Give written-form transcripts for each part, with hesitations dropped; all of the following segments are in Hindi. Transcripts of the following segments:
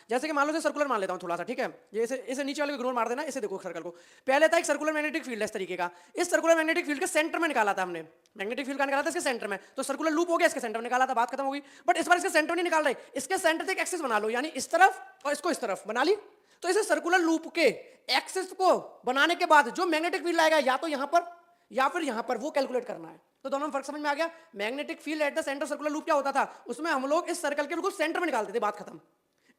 जैसे कि मान लो सर्कुलर मान लेता हूं थोड़ा सा, ठीक है, ये इसे नीचे वाले को इग्नोर मार देना, इसे देखो सर्कल को। पहले था एक सर्कुलर मैग्नेटिक फील्ड इस तरीके का, इस सर्कुलर मैग्नेटिक फील्ड के सेंटर में निकाला था हमने, मैग्नेटिक फील्ड का निकाला था इसके सेंटर में, तो सर्कुलर लूप हो गया, इसके सेंटर में निकाला था, बात खत्म हो गई। बट इस बार इसके सेंटर नहीं निकाल रहे, इसके सेंटर से एक एक्सिस बना लो, यानी इस तरफ और इसको इस तरफ बना ली। तो इसे सर्कुलर लूप के एक्सिस को बनाने के बाद जो मैग्नेटिक फील्ड आएगा या तो यहां पर या फिर यहां पर, वो कैलकुलेट करना है। तो दोनों में फर्क समझ में आ गया। Magnetic field at the centre circular loop क्या होता था, उसमें हम लोग इस सर्कल के बिल्कुल सेंटर में निकालते थे, बात खत्म।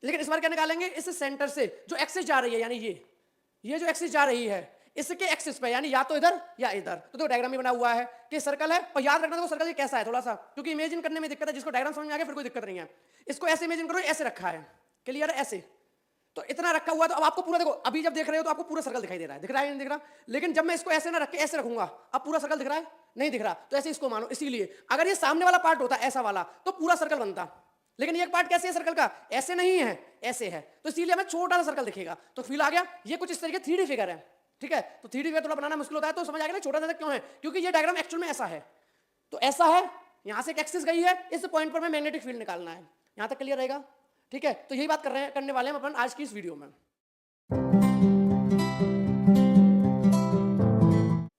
लेकिन इस बार क्या निकालेंगे, इस सेंटर से जो एक्सिस जा रही है, यानी ये जो एक्सिस जा रही है इसके एक्सिस पे, यानी या तो इधर या इधर। तो देखो डायग्राम में बना हुआ है कि सर्कल है, और याद रखना देखो सर्कल ये कैसा है थोड़ा सा, क्योंकि इमेजिन करने में दिक्कत है। जिसको डायग्राम समझ में आ गया फिर कोई दिक्कत नहीं है। इसको ऐसे इमेजिन करो, ऐसे रखा है, क्लियर है, ऐसे। तो इतना रखा हुआ, तो अब आपको पूरा देखो, अभी जब देख रहे हो तो आपको पूरा सर्कल दिखाई दे रहा है, दिख रहा है नहीं दिख रहा। लेकिन जब मैं इसको ऐसे ना रख के ऐसे रखूंगा, अब पूरा सर्कल दिख रहा है नहीं दिख रहा। तो ऐसे इसको मानो। इसीलिए अगर ये सामने वाला पार्ट होता ऐसा वाला तो पूरा सर्कल बनता, लेकिन ये पार्ट कैसे है सर्कल का, ऐसे नहीं है, ऐसे है। तो इसीलिए हमें छोटा सा सर्कल दिखेगा। तो फील आ गया, ये कुछ इस तरीके 3D फिगर है, ठीक है। तो 3D फिगर थोड़ा बनाना मुश्किल होता है, तो समझ आ गया ना छोटा सा क्यों है, क्योंकि ये डायग्राम एक्चुअल में ऐसा है। तो ऐसा है, यहां से एक एक्सिस गई है, इस पॉइंट पर मैं मैग्नेटिक फील्ड निकालना है। यहां तक क्लियर रहेगा, ठीक है। तो यही बात करने वाले हैं अपन आज की इस वीडियो में।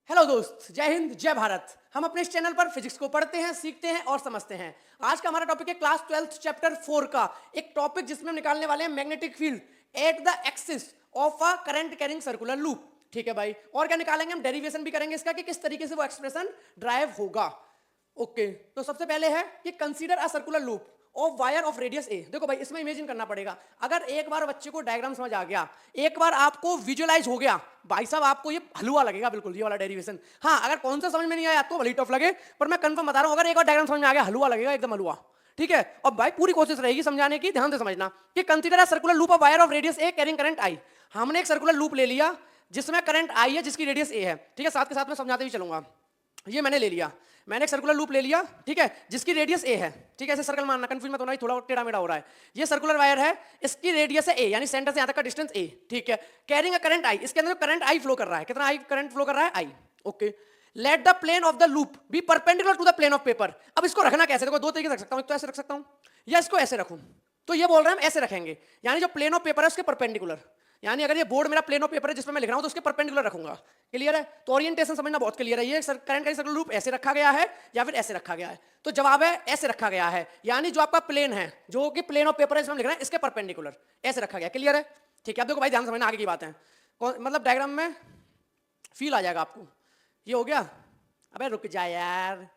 हेलो दोस्त, जय हिंद जय भारत। हम अपने इस चैनल पर फिजिक्स को पढ़ते हैं, सीखते हैं और समझते हैं। आज का हमारा टॉपिक है क्लास 12 चैप्टर 4 का एक टॉपिक, जिसमें हम निकालने वाले हैं magnetic field at the axis of a current carrying circular loop, ठीक है भाई। और क्या निकालेंगे हम, डेरिवेशन भी करेंगे इसका कि किस तरीके से वो एक्सप्रेशन ड्राइव होगा। ओके, तो सबसे पहले है कि consider a circular loop of wire of radius a. देखो भाई, इसमें इमेजिन करना पड़ेगा। अगर एक बार बच्चे को डायग्राम समझ आ गया, एक बार आपको विजुअलाइज हो गया, भाई साहब आपको ये हलवा लगेगा बिल्कुल, ये वाला डेरिवेशन। हाँ, अगर कौन सा समझ में नहीं आया तो भले टफ लगे, पर मैं कंफर्म बता रहा हूं, अगर एक बार डायग्राम समझ में आ गया, हलवा लगेगा, एकदम हलवा, ठीक है। और भाई पूरी कोशिश रहेगी समझाने की, ध्यान से समझना कि consider a circular loop of wire of radius A carrying current I. हमने एक सर्कुलर लूप ले लिया जिसमें करंट आई है, जिसकी रेडियस ए है, ठीक है। साथ के साथ में समझाते भी चलूंगा। ये मैंने ले लिया, मैंने एक सर्कुलर लूप ले लिया, ठीक है, जिसकी रेडियस ए है, ठीक है। ऐसे सर्कल मानना, कंफ्यूज मत होना, थोड़ा टेढ़ा मेढ़ा हो रहा है। ये सर्कुलर वायर है, इसकी रेडियस है ए, यानी सेंटर से यहां तक का डिस्टेंस ए, ठीक है। कैरिंग अ करंट आई, इसके अंदर करंट आई फ्लो कर रहा है, कितना आई करंट फ्लो कर रहा है, I, okay. Let the plane of the loop be perpendicular to the plane of paper. अब इसको रखना कैसे, देखो दो तरीके से रख सकता हूं, एक तो ऐसे रख सकता हूं या इसको ऐसे रखूं। तो ये बोल रहे हैं हम ऐसे रखेंगे, यानी जो प्लेन ऑफ पेपर है उसके परपेंडिकुलर, यानी अगर ये बोर्ड मेरा प्लेन ऑफ पेपर है जिसमें मैं लिख रहा हूं तो उसके परपेंडिकुलर रखूंगा, क्लियर है। तो ओरिएंटेशन समझना बहुत क्लियर है। ये करंट का सर्कुलर लूप ऐसे रखा गया है या फिर ऐसे रखा गया है, तो जवाब है ऐसे रखा गया है, यानी जो आपका प्लेन है, जो कि प्लेन ऑफ पेपर है जिसमें लिख रहे हैं, इसके परपेंडिकुलर ऐसे रखा गया, क्लियर है, ठीक है। अब देखो भाई ध्यान समझना, आगे की बात है, मतलब डायग्राम में फील आ जाएगा आपको। ये हो गया, अबे रुक जा यार,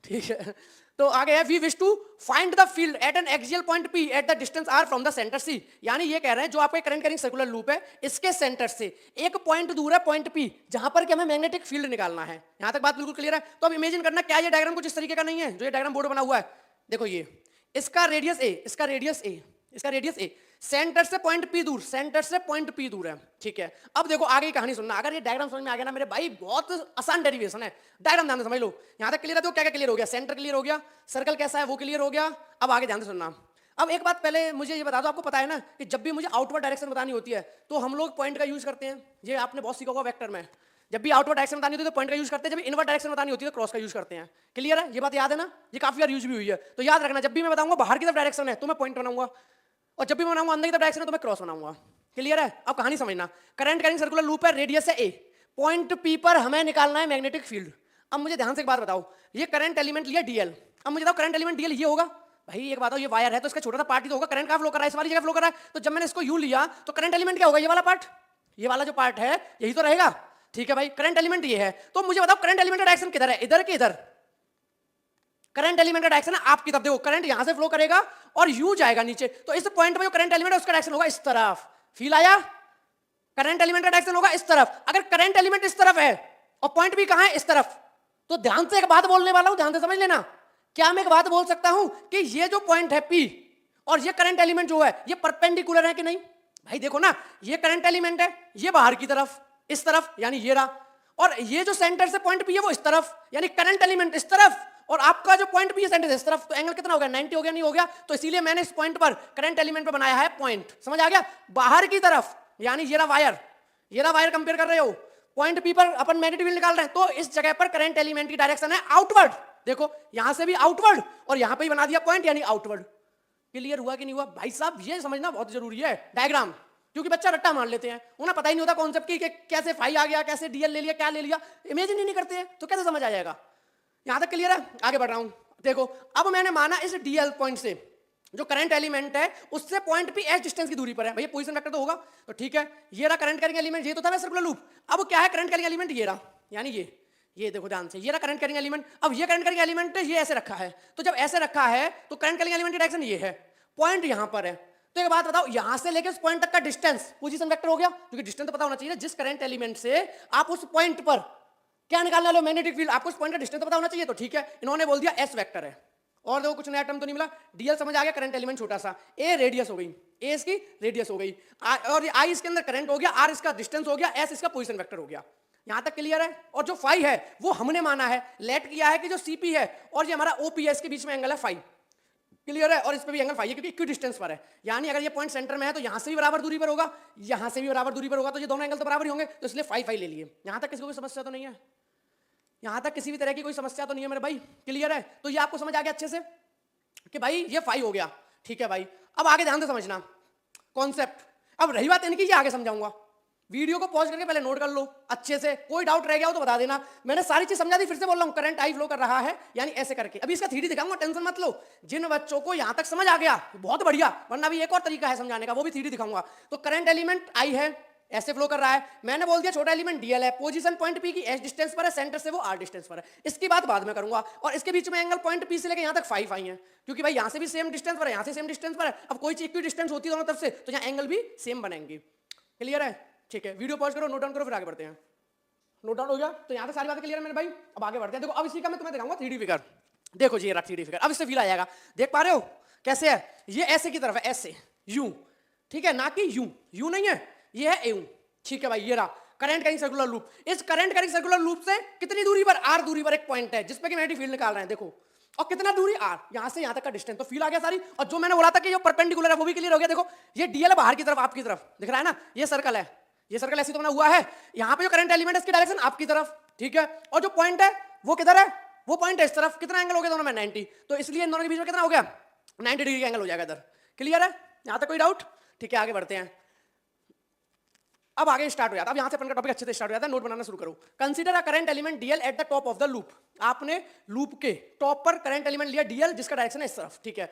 ठीक है। तो आगे है, we wish to find the field at an axial point p at the distance r from the centre c. यानी ये कह रहे हैं जो आपका करंट कैरिंग सर्कुलर लूप है, इसके सेंटर से एक पॉइंट दूर है पॉइंट पी, जहां पर कि हमें मैग्नेटिक फील्ड निकालना है। यहां तक बात बिल्कुल क्लियर है। तो अब इमेजिन करना, क्या ये डायग्राम कुछ इस तरीके का नहीं है जो ये डायग्राम बोर्ड बना हुआ है। देखो ये इसका रेडियस ए, इसका रेडियस ए, इसका रेडियस ए, सेंटर से पॉइंट पी दूर, सेंटर से पॉइंट पी दूर है, ठीक है। अब देखो आगे की कहानी सुनना, अगर ये डायग्राम समझ में आ गया ना मेरे भाई, बहुत आसान डेरिवेशन है। डायग्राम ध्यान से समझ लो, यहां तक क्लियर है। तो क्या क्या क्लियर हो गया, सेंटर क्लियर हो गया, सर्कल कैसा है वो क्लियर हो गया। अब आगे ध्यान से सुनना। अब एक बात पहले मुझे ये बता दो, आपको पता है ना कि जब भी मुझे आउटवर्ड डायरेक्शन बतानी होती है तो हम लोग पॉइंट का यूज करते हैं। ये आपने बहुत सीखा होगा वेक्टर में, जब भी आउटवर्ड डायरेक्शन बतानी होती है तो पॉइंट का यूज करते हैं, जब इनवर्ड डायरेक्शन बतानी होती है तो क्रॉस का यूज करते हैं, क्लियर है। ये बात याद है ना, ये काफी बार यूज भी हुई है। तो याद रखना, जब भी मैं बताऊंगा बाहर की तरफ डायरेक्शन है तो मैं पॉइंट बनाऊंगा, और जब भी मैं बनाऊंगा अंदर की तरफ डायरेक्शन है तो मैं क्रॉस बनाऊंगा, क्लियर है। अब कहानी समझना, करंट कैरिंग सर्कुलर लूप है, रेडियस है ए, पॉइंट पी पर हमें निकालना है मैग्नेटिक फील्ड। अब मुझे ध्यान से एक बात बताओ, ये करंट एलिमेंट लिया डीएल। अब मुझे बताओ करंट एलिमेंट डीएल ये होगा भाई, एक बताओ, ये वायर है तो इसका छोटा सा पार्ट ही तो होगा, करंट का फ्लो कर रहा है, इस वाली जगह फ्लो कर रहा है। तो जब मैंने इसको यू लिया तो करंट एलिमेंट क्या होगा, ये वाला पार्ट, ये वाला जो पार्ट है यही तो रहेगा, ठीक है भाई। करंट एलिमेंट ये है, तो मुझे बताओ करंट एलिमेंट का डायरेक्शन किधर है, इधर के इधर। करंट एलिमेंट का डायरेक्शन है आपकी तरफ, देखो करंट यहां से फ्लो करेगा और यू जाएगा नीचे, तो इस पॉइंट पे जो करंट एलिमेंट है उसका डायरेक्शन होगा इस तरफ। फील आया, करंट एलिमेंट का डायरेक्शन होगा इस तरफ। अगर करंट एलिमेंट इस तरफ है और पॉइंट भी कहां है, इस तरफ, तो ध्यान से एक बात बोलने वाला हूं, ध्यान से समझ लेना। क्या मैं एक बात बोल सकता हूं कि ये जो पॉइंट है पी और ये करंट एलिमेंट जो है ये परपेंडिकुलर है कि नहीं? भाई देखो ना, ये करंट एलिमेंट है, ये बाहर की तरफ इस तरफ, यानी ये रहा, और ये जो सेंटर से पॉइंट पी है वो इस तरफ, यानी करंट एलिमेंट इस तरफ, और आपका जो पॉइंट पी है सेंटर से इस तरफ। तो एंगल कितना हो गया, 90 हो गया, नहीं हो गया? तो इसीलिए मैंने इस पॉइंट पर करंट एलिमेंट पर बनाया है पॉइंट, समझ आ गया? बाहर की तरफ, यानी ये रहा वायर, ये रहा वायर, कंपेयर कर रहे हो, पॉइंट पी पर अपन मैग्नेटिक फील्ड निकाल रहे हैं, तो इस जगह पर करंट एलिमेंट की डायरेक्शन है आउटवर्ड। देखो यहां से भी आउटवर्ड और यहां पे ही बना दिया पॉइंट, यानी आउटवर्ड। क्लियर हुआ कि नहीं हुआ भाई साहब? ये समझना बहुत जरूरी है डायग्राम, क्योंकि बच्चा रट्टा मार लेते हैं, उन्हें पता ही नहीं होता कॉन्सेप्ट की कि कैसे फाई आ गया, कैसे डीएल ले लिया, क्या ले लिया, इमेजिन ही नहीं करते हैं तो कैसे समझ आ जाएगा? यहां तक क्लियर है? आगे बढ़ रहा हूं। देखो अब मैंने माना इस डीएल पॉइंट से जो करंट एलिमेंट है उससे पॉइंट पी एस डिस्टेंस की दूरी पर है, भैया पोजीशन वेक्टर तो होगा, तो ठीक है ये रहा करंट कैरिंग एलिमेंट, ये तो था सर्कुलर लूप। अब क्या है करंट कैरिंग एलिमेंट? ये रहा, यानी ये देखो ध्यान से, ये रहा करंट कैरिंग एलिमेंट। अब ये करंट कैरिंग एलिमेंट ये ऐसे रखा है, तो जब ऐसे रखा है तो करंट कैरिंग एलिमेंट की डायरेक्शन ये है, पॉइंट यहां पर है। तो एक बात बताओ, यहां से लेकर उस पॉइंट तक का डिस्टेंस पोजीशन वेक्टर हो गया, क्योंकि डिस्टेंस तो पता होना चाहिए ना, जिस करंट एलिमेंट से आप उस पॉइंट पर क्या निकालने वाले हो, मैग्नेटिक फील्ड, आपको उस पॉइंट का डिस्टेंस तो पता होना चाहिए। तो ठीक है, इन्होंने बोल दिया एस वेक्टर है, और देखो कुछ नया टर्म तो नहीं मिला, डीएल समझ आ गया, करंट एलिमेंट छोटा सा, ए रेडियस हो गई, ए इसकी रेडियस हो गई, और आई इसके अंदर करंट हो गया, आर इसका डिस्टेंस हो गया, एस इसका पोजीशन वेक्टर हो गया। यहां तक क्लियर है? और जो फाई है वो हमने माना है, लेट किया है कि जो सीपी है और ये हमारा ओपी है, इसके बीच में एंगल है फाई, क्लियर है? और इस पे भी एंगल फाई है क्योंकि इक्वी डिस्टेंस पर है, यानी अगर ये पॉइंट सेंटर में है तो यहां से भी बराबर दूरी पर होगा, यहां से भी बराबर दूरी पर होगा, तो ये दोनों एंगल तो बराबर ही होंगे, तो इसलिए फाई फाई ले लिए। यहां तक किसी को कोई समस्या तो नहीं है? यहां तक किसी भी तरह की कोई समस्या तो नहीं है मेरे भाई? क्लियर है? तो ये आपको समझ आ गया अच्छे से कि भाई ये फाई हो गया, ठीक है भाई। अब आगे ध्यान से समझना कॉन्सेप्ट। अब रही बात इनकी, ये आगे समझाऊंगा, वीडियो को पॉज करके पहले नोट कर लो अच्छे से, कोई डाउट रह गया हो तो बता देना, मैंने सारी चीज समझा दी। फिर से बोल रहा हूं, करंट आई फ्लो कर रहा है यानी ऐसे करके, अभी इसका थ्री दिखाऊंगा, टेंशन मत लो। जिन बच्चों को यहां तक समझ आ गया बहुत बढ़िया, वरना भी एक और तरीका है समझाने का, वो भी थ्री दिखाऊंगा। तो करंट एलिमेंट आई है, ऐसे फ्लो कर रहा है, मैंने बोल दिया छोटा एलिमेंट डीएल है, पोजीशन पॉइंट पी की एस डिस्टेंस पर है, सेंटर से वो आर डिस्टेंस पर है, इसकी बात बाद में करूंगा। और इसके बीच में एंगल पॉइंट पी से लेकर यहां तक फाइव आई है, क्योंकि भाई यहां से भी सेम डिस्टेंस पर है, यहां से सेम डिस्टेंस पर है। अब कोई चीज इक्वी डिस्टेंस होती है दोनों तरफ से, तो यहां एंगल भी सेम बनेंगे। क्लियर है? ठीक है, वीडियो पॉज करो, नोट डाउन करो, फिर आगे बढ़ते हैं। नोट डाउन हो गया? तो यहां तक सारी बातें क्लियर है मेरे भाई? अब आगे बढ़ते हैं। देखो अब इसी का मैं तुम्हें दिखाऊंगा 3D फिगर। देखो जी ये रहा 3D फिगर, अब इससे फील आ जाएगा, देख पा रहे हो कैसे है? ये ऐसे की तरफ है, ऐसे यू, ठीक है, ना कि यू, यू नहीं है, ये है यू, ठीक है भाई। ये रहा करंट कैरिंग सर्कुलर लूप। इस करंट कैरिंग सर्कुलर लूप से कितनी दूरी पर? आर दूरी पर एक पॉइंट है जिसपे कि मैग्नेटिक फील्ड निकाल रहे हैं, देखो। और कितना दूरी? आर, यहां से यहां तक का डिस्टेंस, तो फील आ गया सारी। और जो मैंने बोला था कि जो परपेंडिकुलर है वो भी क्लियर हो गया। देखो ये डीएल है बाहर की तरफ, आपकी तरफ दिख रहा है ना, ये सर्कल है, ये सर्कल ऐसे तो बना हुआ है, यहाँ पे जो करंट एलिमेंट है इसकी डायरेक्शन आपकी तरफ, ठीक है। और जो पॉइंट है वो किधर है? वो पॉइंट है इस तरफ। कितना एंगल हो गया दोनों में? 90। तो इसलिए इन दोनों के बीच में कितना हो गया? 90 डिग्री का एंगल हो जाएगा इधर। क्लियर है? यहां तक कोई डाउट? ठीक है, आगे बढ़ते हैं। अब आगे स्टार्ट हो जाता है, अब यहां से अपन का टॉपिक अच्छे से स्टार्ट हो जाता है, नोट बनाना शुरू करो। Consider a current element DL at the top of the loop. आपने लूप के टॉप पर करंट एलिमेंट लिया डीएल, जिसका डायरेक्शन है इस तरफ, ठीक है।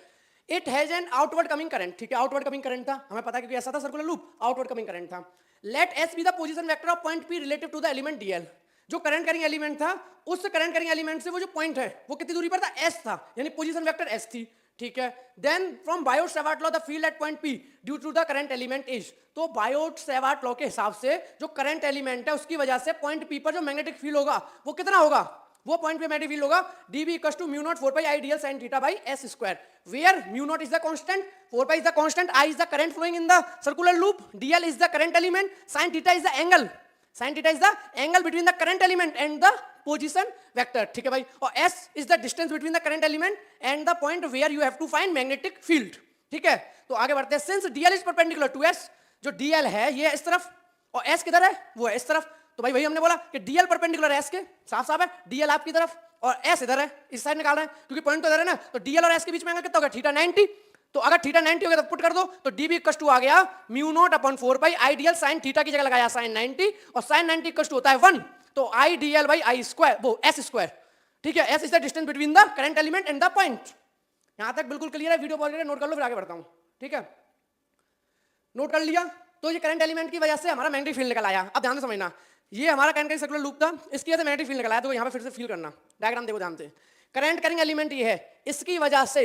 It has an outward coming current, ठीक है, आउटवर्ड कमिंग करंट था, हमें पता है क्योंकि ऐसा था circular loop, outward coming current था। Let s be the position vector of point P relative to the element dl. जो करंट कैरिंग एलिमेंट था, उस करंट कैरिंग एलिमेंट से वो जो पॉइंट है वो कितनी दूरी पर था? एस था, यानी पोजीशन वेक्टर एस थी, ठीक है। Then from Biot Savart law the field at point P due to the current element is. तो बायोट-सैवर्ट लॉ के हिसाब से जो करंट एलिमेंट है उसकी वजह से पॉइंट पी पर जो मैग्नेटिक फील्ड होगा वो कितना होगा? वो पॉइंट पे मैग्नेटिक फील्ड होगा dB equals to mu naught 4 pi I DL sin theta by s square, where mu naught is the constant, 4 pi is the constant, I is the current flowing in the circular loop, dl is the current element, sin theta is the angle, sin theta is the angle between the current element and the position vector, ठीक है भाई। और s is the distance between the current element and the point where you have to find magnetic field, ठीक है। तो आगे बढ़ते हैं। Since dl is perpendicular to s, जो dl है ये इस तरफ और s किधर है? वो है इस तरफ। तो भाई वही हमने बोला कि dl परपेंडिकुलर है s के, साफ साफ है, dl आपकी तरफ और s इधर है, इस साइड निकाल रहे हैं क्योंकि पॉइंट तो इधर है ना। तो dl और s के बीच में एंगल कितना होगा? थीटा 90। तो अगर थीटा 90 हो गया तो पुट कर दो, तो dB इक्वल्स टू आ गया mu naught upon 4 pi I DL sin theta की जगह लगाया sin 90, और sin 90 इक्वल्स टू होता है 1, तो आई डीएल बाई आई स्क्वायर, वो s स्क्वायर, ठीक है। s is the distance between the current element and the point. यहां तक बिल्कुल क्लियर है? वीडियो पॉज करके नोट कर लो, फिर आगे बढ़ता हूं, ठीक है। नोट कर लिया? तो ये करंट एलिमेंट की वजह से हमारा मैग्नेटिक फील्ड निकल आया। अब ध्यान से समझना, ये हमारा करंट कैरिंग सर्कुलर लूप था, इसकी वजह से मैग्नेटिक फील्ड निकल आया। तो यहाँ पे फिर से फील करना, डायग्राम देखो ध्यान से। करंट कैरिंग एलिमेंट ये है, इसकी वजह से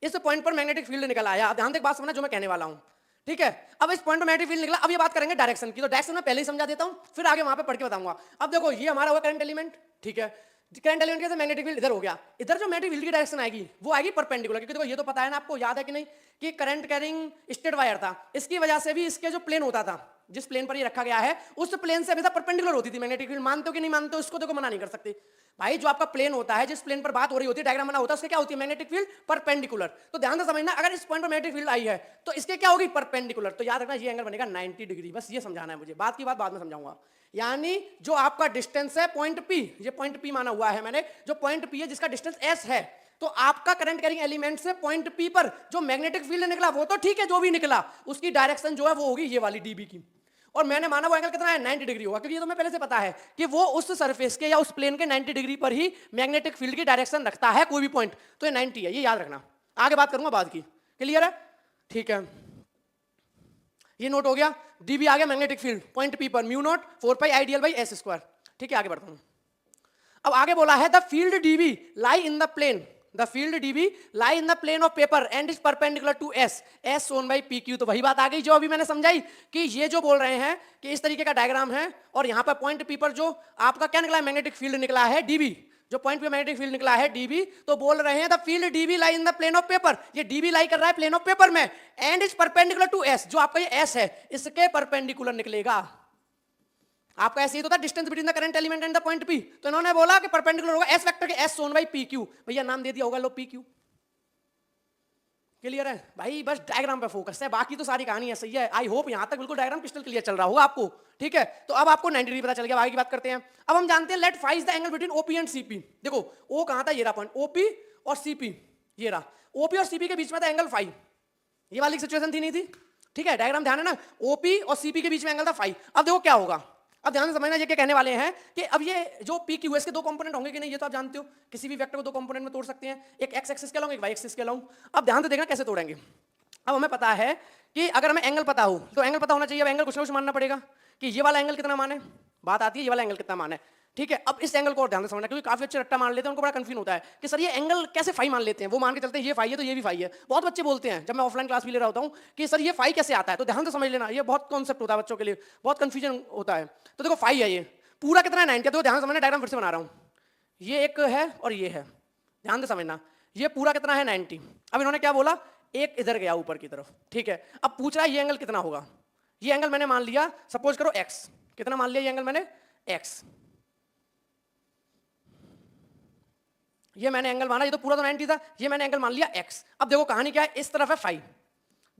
इस पॉइंट पर मैग्नेटिक फील्ड निकल आया। अब ध्यान से एक बात समझना जो मैं कहने वाला हूँ, ठीक है। अब इस पॉइंट पर मैग्नेटिक फील्ड निकला, अब ये बात करेंगे डायरेक्शन की। तो डायरेक्शन मैं पहले ही समझा देता हूँ, फिर आगे वहां पे पढ़ के बताऊंगा। अब देखो ये हमारा हुआ करंट एलिमेंट, ठीक है। करंट एलिमेंट के मैग्नेटिक फील्ड इधर हो गया, इधर जो मैग्नेटिक फील्ड की डायरेक्शन आएगी वो आएगी परपेंडिकुलर, क्योंकि देखो ये तो पता है ना आपको, याद है कि नहीं, कि करंट कैरिंग स्ट्रेट वायर था, इसकी वजह से भी इसके जो प्लेन होता था, जिस प्लेन पर ये रखा गया है, उस प्लेन से हमेशा परपेंडिकुलर होती थी मैग्नेटिक फील्ड। मानते हो कि नहीं मानते हो, इसको देखो मना नहीं कर सकते भाई। जो आपका प्लेन होता है, जिस प्लेन पर बात हो रही होती है, डायग्राम बना होता है, उसके क्या होती है? Magnetic field perpendicular. तो ध्यान से समझना, अगर इस पॉइंट पर मैग्नेटिक फील्ड आई है तो इसके क्या होगी? परपेंडिकुलर। तो याद रखना ये एंगल बनेगा 90 डिग्री, बस ये समझाना है मुझे, बात की बात बाद में समझाऊंगा। यानी जो आपका डिस्टेंस है पॉइंट पी, ये पॉइंट पी माना हुआ है मैंने, जो पॉइंट पी है जिसका डिस्टेंस s है, तो आपका करंट कैरिंग एलिमेंट से पॉइंट पी पर जो मैग्नेटिक फील्ड निकला वो तो ठीक है, जो भी निकला उसकी डायरेक्शन जो है वो होगी ये वाली डीबी की, और मैंने माना वो एंगल कितना है 90 डिग्री होगा, क्योंकि ये तो मैं पहले से पता है कि वो उस सरफेस के या उस प्लेन के 90 डिग्री पर ही मैग्नेटिक फील्ड की डायरेक्शन रखता है कोई भी पॉइंट, तो ये 90 है, ये याद रखना। आगे बात करूंगा बाद की, क्लियर है? ठीक है, ये नोट हो गया। डीबी आ गया मैग्नेटिक फील्ड पॉइंट पी पर mu naught 4 pi ideal by S square. ठीक है, आगे बढ़ता हूं। अब आगे बोला है the field DB lie in the plane, the field DB lie in the plane of paper and is perpendicular to S, as shown by P Q. तो वही बात आ गई जो अभी मैंने समझाई कि ये जो बोल रहे हैं कि इस तरीके का डायग्राम है और यहां पर पॉइंट पी पर जो आपका क्या निकला है मैग्नेटिक फील्ड निकला है डीबी, जो पॉइंट पे मैग्नेटिक फील्ड निकला है डीबी, तो बोल रहे हैं the field DB lie in the plane of paper, ये डीबी लाई कर रहा है प्लेन ऑफ पेपर में, and is perpendicular to S, जो आपका ये एस है इसके परपेंडिकुलर निकलेगा। आपका ऐसे ही तो था distance between the current element and the point P, तो इन्होंने बोला कि परपेंडिकुलर होगा एस वेक्टर के S shown by P Q, भैया नाम दे दिया होगा लो पी क्यू। क्लियर है भाई? बस डायग्राम पे फोकस है, बाकी तो सारी कहानी है सही है। आई होप यहां तक बिल्कुल डायग्राम क्रिस्टल क्लियर चल रहा होगा आपको। ठीक है, तो अब आपको 90 डिग्री पता चल गया, आगे की बात करते हैं। अब हम जानते हैं let find the angle between OP and CP. देखो ओ कहां था, ये रहा पॉइंट ओपी और सीपी, ये रहा ओपी और सीपी के बीच में था एंगल फाइव, ये वाली सिचुएशन थी नहीं थी? ठीक है, डायग्राम ध्यान है ना, ओपी और सीपी के बीच में एंगल था फाइव। अब देखो क्या होगा, अब ध्यान से समझना, ये क्या कहने वाले हैं कि अब ये जो पी क्यू के दो कंपोनेंट होंगे कि नहीं, ये तो आप जानते हो किसी भी वेक्टर को दो कंपोनेंट में तोड़ सकते हैं, एक एक्स एक्सिस के अलॉन्ग एक वाई एक्सिस के अलॉन्ग। अब ध्यान से देखना कैसे तोड़ेंगे। अब हमें पता है कि अगर हमें एंगल पता हो तो एंगल पता होना चाहिए, अब एंगल कुछ ना कुछ मानना पड़ेगा कि ये वाला एंगल कितना मान है, बात आती है ये वाला एंगल कितना मान है। ठीक है, अब इस एंगल को और ध्यान से समझना, क्योंकि काफी अच्छे रट्टा मान लेते हैं, उनको बड़ा कंफ्यूजन होता है कि सर ये एंगल कैसे फाई मान लेते हैं, वो मान के चलते हैं ये फाई है तो ये भी फाई है। बहुत बच्चे बोलते हैं जब मैं ऑफलाइन क्लास भी ले रहा होता हूँ कि सर ये फाई कैसे आता है, तो ध्यान से समझ लेना, ये बहुत कॉन्सेप्ट होता है बच्चों के लिए, बहुत कंफ्यूजन होता है। तो देखो फाई है, ये पूरा कितना है 90, तो ध्यान से समझना, डायग्राम फिर से बना रहा हूँ, ये एक है और ये है, ध्यान से समझना, ये पूरा कितना है 90। अब इन्होंने क्या बोला, एक इधर गया ऊपर की तरफ। ठीक है, अब पूछ रहा है ये एंगल कितना होगा, ये एंगल मैंने मान लिया सपोज करो x, कितना मान लिया ये एंगल मैंने x, ये मैंने एंगल माना, ये तो पूरा तो 90 था, ये मैंने एंगल मान लिया x। अब देखो कहानी क्या है, इस तरफ है फाइव,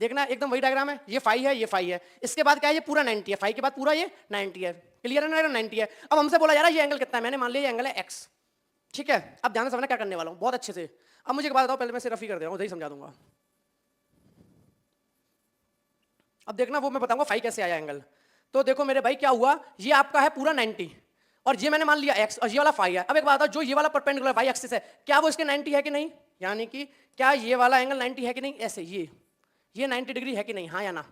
देखना एकदम वही डायग्राम है, ये फाइव है ये फाइव है, इसके बाद क्या है ये पूरा 90 है, फाइव के बाद पूरा ये 90 है। क्लियर है ना, 90 है। अब हमसे बोला जा रहा है ये एंगल कितना है, मैंने मान लिया ये एंगल है x। ठीक है, अब ध्यान से समझना क्या करने वाला हूँ बहुत अच्छे से। अब मुझे एक बात बताओ, पहले मैं सिर्फ ही कर दे रहा हूँ, उधर ही समझा दूंगा। अब देखना वो मैं बताऊंगा फाई कैसे आया एंगल। तो देखो मेरे भाई क्या हुआ, ये आपका है पूरा 90 और ये मैंने मान लिया x और ये वाला फाई है। अब एक बात बताओ, जो ये वाला परपेंडिकुलर वाई एक्सिस है क्या वो इसके 90 है कि नहीं, यानी कि क्या ये वाला एंगल 90 है कि नहीं, ऐसे ये 90 डिग्री है कि नहीं, हाँ या ना,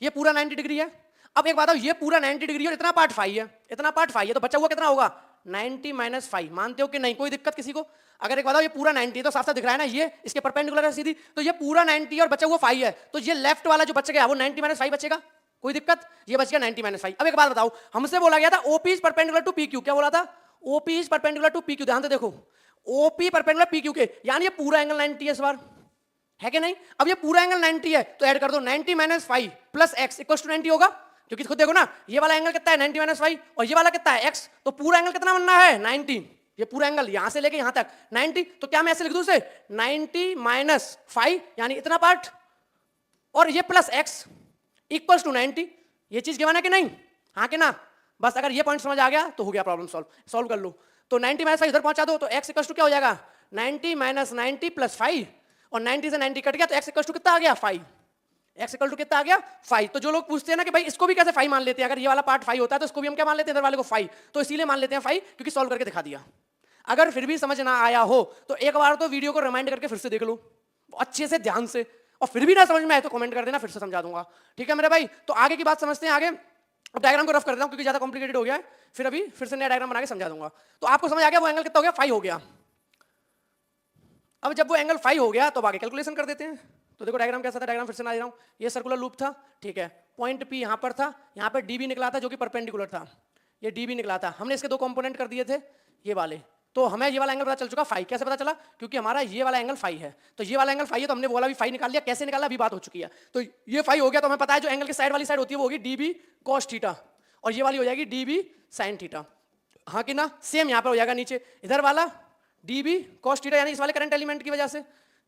ये पूरा 90 डिग्री है। अब एक बात बताओ, ये पूरा 90 डिग्री और इतना पार्ट फाई है, इतना पार्ट फाई है, तो बचा हुआ कितना होगा 90 माइनस फाइव। मानते हो कि नहीं, कोई दिक्कत किसी को? अगर एक बताओ ये पूरा 90 तो साफ साफ दिख रहा है ना, ये इसके परपेंडिकुलर है सीधी, तो ये पूरा 90 और बचा हुआ फाइव है, तो ये लेफ्ट वाला जो बच गया वो 90 माइनस फाइव बचेगा, कोई दिक्कत? ये बच गया 90 माइनस फाइव। अब एक बात बताओ, हमसे बोला गया था OP is perpendicular to P Q, क्या बोला था, OP is perpendicular to P Q. ध्यान से देखो, ओपी परपेंडिकुलर पी क्यू के, यानी ये पूरा एंगल 90 है इस बार, है कि नहीं? अब ये पूरा एंगल 90 है तो ऐड कर दो 90 minus five plus X equal to 90 होगा, क्योंकि खुद देखो ना ये वाला एंगल कितना है 90 माइनस फाइव और ये वाला कितना है x, तो पूरा एंगल कितना बनना है 90, ये पूरा एंगल यहां से लेके यहां तक 90, तो क्या मैं ऐसे लिख दूं इसे 90 माइनस फाइव यानी इतना पार्ट और ये प्लस x इक्वल टू 90। ये चीज गिवन है कि नहीं, हाँ कि ना? बस अगर ये पॉइंट समझ आ गया तो हो गया प्रॉब्लम सॉल्व कर लो। तो 90 माइनस फाइव इधर पहुंचा दो तो x इक्वल टू क्या हो जाएगा 90 माइनस 90 प्लस फाइव और 90 से 90 कट गया तो x इक्वल टू कितना आ गया 5, x इक्वल टू कितना आ गया 5। तो जो लोग पूछते हैं ना कि भाई इसको भी कैसे 5 मान लेते हैं, अगर ये वाला पार्ट 5 होता है तो इसको भी हम क्या मान लेते हैं इधर वाले को 5, तो इसीलिए मान लेते हैं 5 क्योंकि सॉल्व करके दिखा दिया। अगर फिर भी समझ ना आया हो तो एक बार तो वीडियो को रिमाइंड करके फिर से देख लो अच्छे से ध्यान से, और फिर भी ना समझ में आए तो कमेंट कर देना, फिर से समझा दूंगा। ठीक है मेरे भाई, तो आगे की बात समझते हैं। आगे अब डायग्राम को रफ कर देता हूं क्योंकि ज्यादा कॉम्प्लिकेटेड हो गया है, फिर अभी फिर से नया डायग्राम बना के समझा दूंगा। तो आपको समझ आ गया वो एंगल कितना हो गया 5 हो गया। अब जब वो एंगल 5 हो गया तो आगे कैलकुलेशन कर देते हैं। तो देखो डायग्राम कैसा था, डायग्राम फिर से ना दे रहा हूं, ये सर्कुलर लूप था, ठीक है, पॉइंट पी यहां पर था, यहां पर डी भी निकला था जो कि परपेंडिकुलर था, ये डी भी निकला था, हमने इसके दो कंपोनेंट कर दिए थे ये वाले, तो हमें ये वाला एंगल पता चल चुका 5। कैसे पता चला, क्योंकि हमारा ये वाला एंगल 5 है, तो ये वाला एंगल 5 है तो हमने बोला भी 5 निकाल लिया। कैसे निकाला अभी बात हो चुकी है। तो ये 5 हो गया तो हमें पता है जो एंगल की साइड वाली साइड होती है वो होगी डीबी कॉस थीटा और ये वाली हो जाएगी डीबी साइन थीटा, हाँ कि ना? सेम यहाँ पर हो जाएगा नीचे, इधर वाला डीबी कॉस थीटा यानी इस वाले करंट एलिमेंट की वजह से,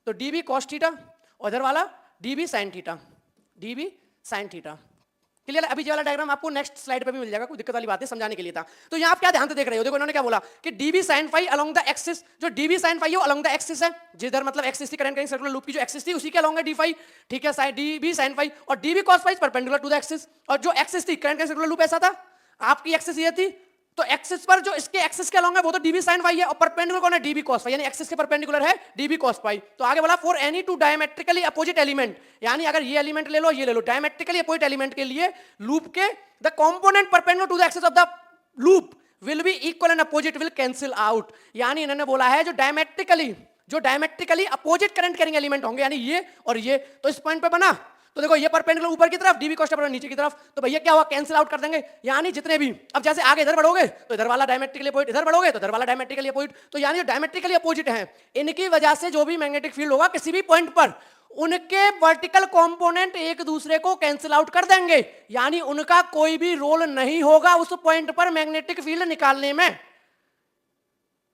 तो डीबी कॉस थीटा और इधर वाला dB sine theta, dB sine theta. Clear है? अभी ये वाला डायग्राम आपको नेक्स्ट स्लाइड पे भी मिल जाएगा, कोई दिक्कत वाली बात है, समझाने के लिए था। तो यहाँ आप क्या ध्यान से देख रहे हो, देखो इन्होंने क्या बोला कि dv sin phi along the axis, जो dv sin phi है वो along the axis है, जिधर मतलब एक्सिस थी करंट कैरिंग सर्कुलर लूप की जो एक्सिस थी उसी के along है d phi, ठीक है, dv sin phi, और dv cos phi perpendicular to the axis, और जो एक्सिस थी करंट कैरिंग सर्कुलर लूप ऐसा था, आपकी एक्सिस ये थी, तो एक्सिस पर जो इसके एक्सिस के अलॉन्ग है वो तो dv sin phi है, और परपेंडिकुलर कौन है, dv cos phi, यानी एक्सिस के परपेंडिकुलर है dv cos phi। तो आगे बोला for any two diametrically opposite element, यानी अगर ये एलिमेंट ले लो ये ले लो, डायमेट्रिकली अपोजिट एलिमेंट के लिए लूप के the component perpendicular to the axis of the loop will be equal and opposite will cancel out. यानी इन्होंने बोला है जो diametrically opposite current carrying element होंगे, यानी ये और ये, तो इस पॉइंट पे बना, तो देखो ये परपेंडिकुलर ऊपर की तरफ, dv cos theta नीचे की तरफ, तो भैया क्या हुआ, कैंसिल आउट कर देंगे। यानी जितने भी, अब जैसे आगे इधर बढ़ोगे तो इधर वाला डायमेट्रिकली अपोजिट, इधर बढ़ोगे तो इधर वाला डायमेट्रिकली अपोजिट, तो यानी जो डायमेट्रिकली अपोजिट हैं इनकी वजह से जो भी मैग्नेटिक फील्ड होगा किसी भी पॉइंट पर, उनके वर्टिकल कंपोनेंट एक दूसरे को कैंसिल आउट कर देंगे, यानी उनका कोई भी रोल नहीं होगा उस पॉइंट पर मैग्नेटिक फील्ड निकालने में।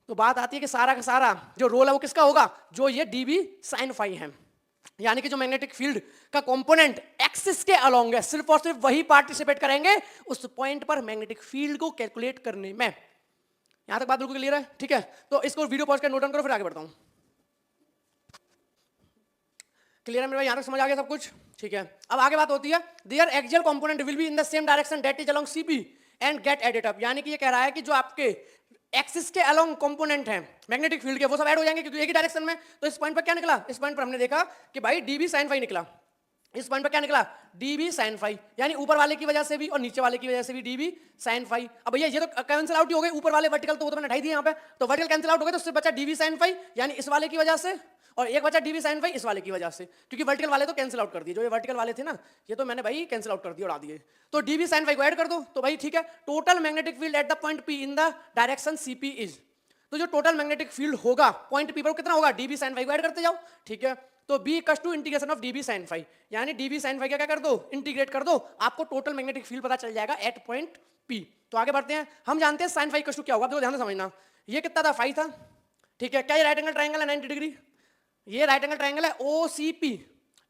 तो बात आती है कि सारा का सारा जो रोल है वो किसका होगा, जो ये dv sin phi है, यानी कि जो मैग्नेटिक फील्ड का कंपोनेंट एक्सिस के अलोंग है, सिर्फ और सिर्फ वही पार्टिसिपेट करेंगे उस पॉइंट पर मैग्नेटिक फील्ड को कैलकुलेट करने में। यहां तक बात बिल्कुल क्लियर है, ठीक है? तो इसको वीडियो पॉज कर नोट डाउन करो, फिर आगे बढ़ता हूं। क्लियर है मेरे भाई, यहां तक समझ आ गया सब कुछ, ठीक है? अब आगे बात होती है their axial component will be in the same direction that is along cp and get added up, यानी कि ये कह रहा है कि जो आपके एक्सिस के अलोंग कंपोनेंट हैं मैग्नेटिक फील्ड के वो सब ऐड हो जाएंगे क्योंकि एक ही डायरेक्शन में। तो इस पॉइंट पर क्या निकला, इस पॉइंट पर हमने देखा कि भाई dv sin phi निकला, इस पॉइंट पर क्या निकला, dv sin phi, यानी ऊपर वाले की वजह से भी और नीचे वाले की वजह से भी dv sin phi। अब भैया ये तो कैंसिल आउट ही हो गए, ऊपर वाले वर्टिकल तो वो तो मैंने ढाई दिए यहाँ पे, तो वर्टिकल कैंसिल आउट हो गए, तो सिर्फ बचा dv sin phi, यानी इस वाले की वजह से, और एक बचा dv sin phi इस वाले की वजह से, क्योंकि वर्टिकल वाले तो कैंसिल आउट कर दिए, जो ये वर्टिकल वाले थे ना ये तो मैंने भाई कैंसिल आउट कर दिए, उड़ा दिए, तो dv sin phi को ऐड कर दो, तो भाई ठीक है, total magnetic field at the point p in the direction cp is, तो जो टोटल मैग्नेटिक फील्ड होगा पॉइंट p पर कितना होगा, dv sin phi को ऐड करते जाओ, ठीक है? तो b equals to integration of dv sin phi, यानी dv sin phi क्या कर दो, इंटीग्रेट कर दो, आपको टोटल मैग्नेटिक फील्ड पता चल जाएगा एट पॉइंट p। तो आगे बढ़ते हैं, हम जानते हैं sin phi इक्वल्स टू क्या होगा, तो ध्यान से समझना, ये कितना था, phi था, ठीक है? क्या ये राइट एंगल ट्रायंगल है 90 डिग्री, ये राइट एंगल ट्रायंगल है OCP,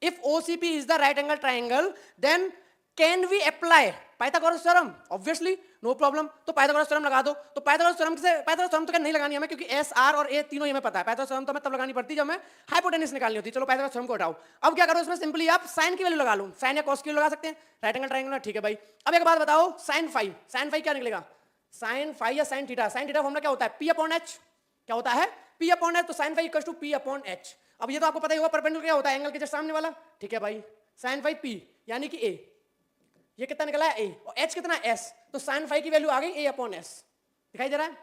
if OCP is the right angle triangle then can we apply Pythagoras theorem, obviously no problem, तो पाइथागोरस थ्योरम लगा दो। तो पाइथागोरस थ्योरम से, पाइथागोरस थ्योरम तो क्या नहीं लगानी हमें, क्योंकि एस आर और ए तीनों हमें पता है, पाइथागोरस थ्योरम तो हमें तब लगानी पड़ती जब हमें हाइपोटेन्यूस निकालनी होती है। चलो पाइथागोरस थ्योरम को हटाओ, अब क्या करो इसमें सिंपली आप साइन की वैल्यू लगा लो, साइन या कॉस की वैल्यू लगा सकते हैं, राइट एंगल ट्रायंगल, ठीक है भाई? अब एक बात बताओ, साइन फाई क्या निकलेगा, साइन फाई या साइन थीटा फॉर्मूला क्या होता है, p अपॉन एच, क्या होता है, p अपॉन एच, तो sine phi equals to p upon H. अब ये तो आपको पता ही होगा परपेंडिकुलर क्या होता है, एंगल के जस्ट सामने वाला, ठीक है भाई? साइन फाई p यानी कि a, ये कितना निकला है a, और h कितना s, तो साइन फाई की वैल्यू आ गई a अपॉन s, दिखाई दे रहा है?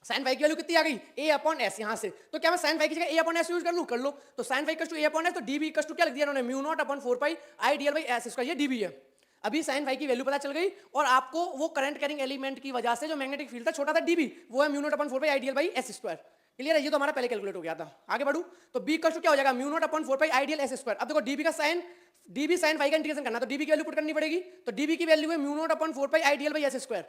साइन फाई की वैल्यू कितनी आ गई, a अपॉन s, यहां से तो क्या मैं साइन फाई की जगह a अपॉन s यूज कर लो, तो sine phi equals to a upon s, तो dv इक्वल्स टू क्या लिख दिया इन्होंने, mu naught upon 4 pi i dl by s square, ये dv है। अभी साइन फाई की वैल्यू पता चल गई, और आपको वो करंट कैरिंग एलिमेंट की वजह से जो मैग्नेटिक फील्ड था छोटा था dv, वो है mu naught upon 4 pi i dl by s square. Clear है? ये तो हमारा पहले कैलकुलेट हो गया था। आगे बढ़ू तो b इक्वल्स टू क्या हो जाएगा, mu naught upon 4 pi i dl s square. अब देखो dv का साइन, dv sin phi का इंटीग्रेशन करना, तो dv की वैल्यू पुट करनी पड़ेगी, तो dv की वैल्यू है mu naught upon 4 pi i dl by s square,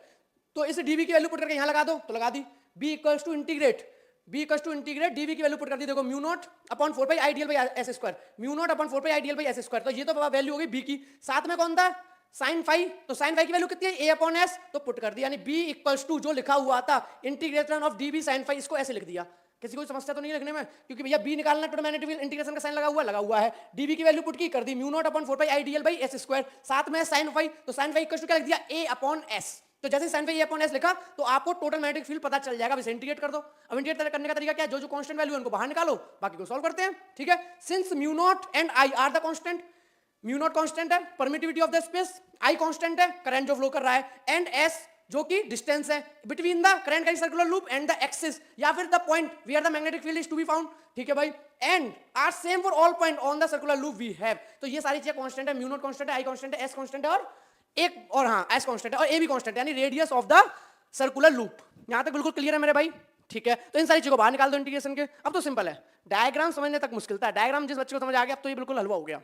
तो इस dv की वैल्यू पुट करके यहां लगा दो, तो लगा दी, b equals to integrate dv की वैल्यू पुट कर दी, देखो mu naught upon 4 pi i dl by s square, mu naught upon 4 pi i dl by s square, तो ये तो वैल्यू हो गई b की, साथ में कौन था, साइन फाई, तो साइन फाई की वैल्यू कितनी है, a अपॉन s, तो पुट कर दिया, यानी b इक्वल्स टू जो लिखा हुआ था integration of dv sin phi, इसको ऐसे लिख दिया। किसी को समस्या तो नहीं लिखने में, क्योंकि भैया b निकालना टोटल मैग्नेटिक फील्ड, इंटीग्रेशन का साइन लगा हुआ है, dv की वैल्यू पुट की कर दी mu naught upon 4 pi i dl by s square, साथ में साइन फाई, तो साइन फाई इक्वल्स टू क्या लिख दिया, a अपॉन s, तो जैसे sine phi a upon s लिखा तो आपको टोटल मैग्नेटिक फील्ड पता चल जाएगा, बस इंटीग्रेट कर दो। अब इंटीग्रेट करने का तरीका क्या है, जो कांस्टेंट वैल्यू है उनको बाहर निकालो, बाकी को सॉल्व करते हैं, ठीक है? Since mu naught and i are the constant, mu naught constant है permittivity of the space, i constant है करंट जो फ्लो कर रहा है, एंड s जो कि डिस्टेंस है between the current carrying circular loop and the axis, या फिर the point where the magnetic field is to be found, ठीक है भाई? And are same for all point on the circular loop we have, तो ये सारी चीजें कांस्टेंट है, म्यू नॉट कांस्टेंट है, i कांस्टेंट है, s कांस्टेंट है, और एक और हाँ s कांस्टेंट है, और a भी कांस्टेंट है, यानी radius of the circular loop. यहां तक बिल्कुल क्लियर है मेरे भाई, ठीक है? तो इन सारी चीजों को बाहर निकाल दो इंटीग्रेशन के। अब तो सिंपल है, डायग्राम समझने तक मुश्किल था, डायग्राम जिस बच्चे को समझ आ गया अब तो ये बिल्कुल हलवा हो गया।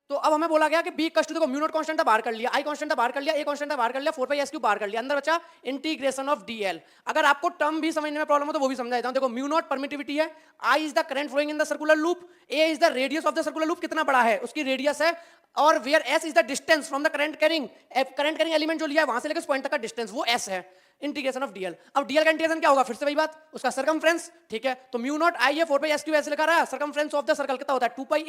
तो अब हमें बोला गया कि बी कस्ट देखो म्यू नॉट कांस्टेंट था बाहर कर लिया, आई कांस्टेंट था बाहर कर लिया, ए कांस्टेंट था बाहर कर लिया, 4 π s³ बाहर कर लिया, अंदर बचा इंटीग्रेशन ऑफ dl। अगर आपको टर्म भी समझने में प्रॉब्लम हो तो वो भी समझा देता हूं। देखो म्यू नॉट परमिटिविटी है, I is the current flowing in the circular loop, a is the radius of the circular loop, कितना बड़ा है उसकी रेडियस है, और where s is the distance from the current carrying element जो लिया है वहां से लेकर उस पॉइंट तक का डिस्टेंस, वो एस है। इंटीग्रेशन ऑफ डीएल, अब डीएल का इंटीग्रेशन क्या होगा, फिर से वही बात, उसका सर्कमफ्रेंस, ठीक है। तो म्यू नॉट आई है 4 π s³ ऐसे लिखा रहा है, सर्कमफ्रेंस ऑफ द सर्कल कितना होता है 2πa,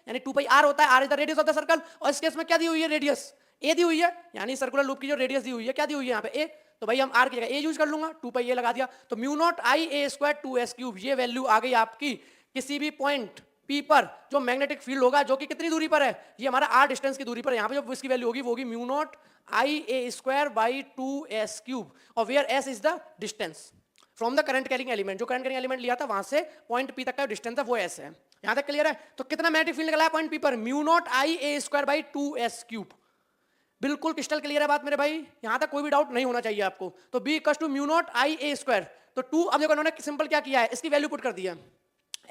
यानी 2πr होता है, R is the radius of the circle, और इस केस में क्या दी हुई है रेडियस ए दी हुई है, यानी सर्कुलर लूप की जो रेडियस दी हुई है क्या दी हुई है यहाँ पे ए, तो भाई हम आर की जगह ए यूज कर लूंगा, 2πa लगा दिया, तो mu naught I a² 2s³, ये वैल्यू आ गई आपकी किसी भी पॉइंट पी पर जो मैग्नेटिक फील्ड होगा, जो कि कितनी दूरी पर है, ये हमारा आर डिस्टेंस की दूरी पर है, यहाँ पे जो इसकी वैल्यू होगी वो होगी mu naught I a² by 2s³, और where s is the distance from the current carrying element, जो करंट कैरिंग एलिमेंट लिया था वहां से पॉइंट पी तक का डिस्टेंस है वो s है। यहां तक क्लियर है। तो कितना मैग्नेटिक फील्ड निकला है पॉइंट पी पर, mu naught I a² by 2s³, बिल्कुल क्रिस्टल क्लियर है बात मेरे भाई, यहां तक कोई भी डाउट नहीं होना चाहिए आपको। तो b equals to mu naught I a², तो 2, अब देखो उन्होंने सिंपल क्या किया है, इसकी वैल्यू पुट कर दी है,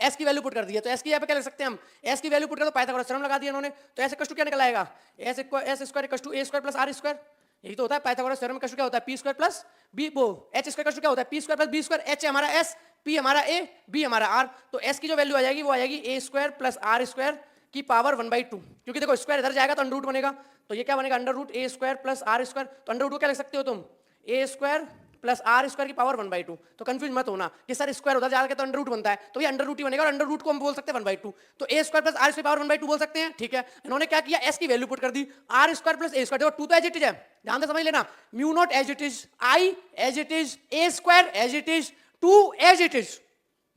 s की वैल्यू पुट कर दी है, तो s की यहाँ पे क्या लिख सकते हैं हम, s की वैल्यू पुट कर दो, पाइथागोरस थ्योरम लगा दिया इन्होंने, तो s इक्वल्स टू क्या निकल आएगा, s square equals to a² plus r², यही तो होता है पाइथागोरस थ्योरम में, क्या होता है p² प्लस b, वो h² क्या होता है p² प्लस b², h हमारा s, p हमारा a, b हमारा r, तो s की जो वैल्यू आ जाएगी वो आ जाएगी a² प्लस r² की पावर 1/2, क्योंकि देखो स्क्वायर इधर जाएगा तो अंडर रूट बनेगा, तो ये क्या बनेगा under root a² plus r², तो अंडर रूट क्या लिख सकते हो तुम, a² प्लस r² की पावर 1/2, तो कंफ्यूज मत होना कि सर स्क्वायर उधर जाके तो अंडर रूट बनता है, तो ये अंडर रूट ही बनेगा, और अंडर रूट को हम बोल सकते हैं 1/2, तो a² प्लस r² की पावर 1/2 बोल सकते हैं, ठीक है। इन्होंने क्या किया, s की वैल्यू पुट कर दी, r² प्लस a², देखो 2 तो एज इट इज है, ध्यान से समझ लेना, mu naught as it is, i as it is, a² as it is, 2 as it is,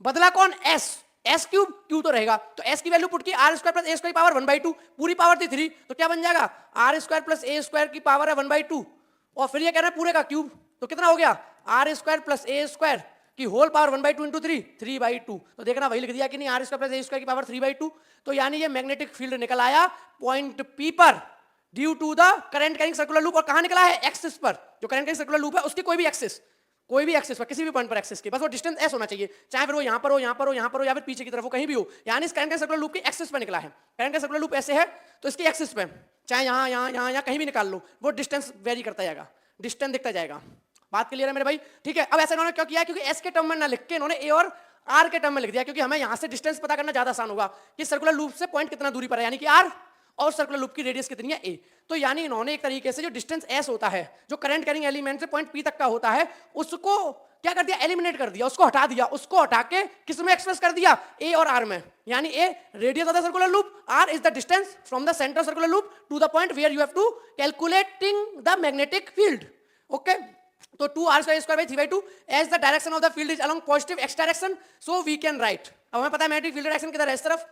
बदला कौन s³ q तो रहेगा, तो s की वैल्यू पुट की, r² प्लस a² की पावर 1/2, पूरी पावर थी 3, तो क्या बन जाएगा r² प्लस a² की पावर है 1/2, और फिर ये कह रहे हैं पूरे का क्यूब, तो कितना हो गया r² प्लस a² की होल पावर 1/2 इंटू 3/2, तो देखना वही लिख दिया कि नहीं, r² प्लस a² की पावर 3/2, तो यानी ये मैग्नेटिक फील्ड निकल आया पॉइंट P पर due to the current carrying circular loop, और कहां निकला है, एक्सिस पर, जो करंट कैरिंग सर्कुलर लूप है उसकी कोई भी एक्सिस पर, किसी भी पॉइंट पर एक्सिस के, बस वो डिस्टेंस s होना चाहिए, चाहे फिर वो यहां पर हो, यहां पर हो, यहां पर हो, या फिर पीछे की तरफ हो, कहीं भी हो, यानी इस करंट कैरिंग सर्कुलर लूप की एक्सिस पर निकला है, करंट कैरिंग सर्कुलर लूप ऐसे है तो इसकी एक्सिस पे, चाहे यहां यहां यहां या कहीं भी निकाल लो, वो डिस्टेंस वेरी करता जाएगा, डिस्टेंस दिखता जाएगा, बात क्लियर है मेरे भाई, ठीक है। अब ऐसा इन्होंने क्यों किया, क्योंकि s के टर्म में ना लिख के इन्होंने a और r के टर्म में लिख दिया, क्योंकि हमें यहां से डिस्टेंस पता करना ज्यादा आसान होगा कि सर्कुलर लूप से पॉइंट कितना दूरी पर है, यानी कि r, और सर्कुलर लूप की रेडियस कितनी है a, तो यानी इन्होंने एक तरीके से जो डिस्टेंस s होता है, जो करंट कैरिंग एलिमेंट से पॉइंट p तक का होता है, उसको क्या कर दिया, एलिमिनेट कर दिया, उसको हटा दिया, उसको हटा के किस में एक्सप्रेस कर दिया, a और r में, यानी a radius of the circular loop, r is the distance from the centre circular loop to the point where you have to calculating the magnetic field, okay. तो 2r² by 3/2 as the direction of the field is along positive x direction, so we can write, अब हमें पता है मैग्नेटिक फील्ड डायरेक्शन किधर है, इस तरफ,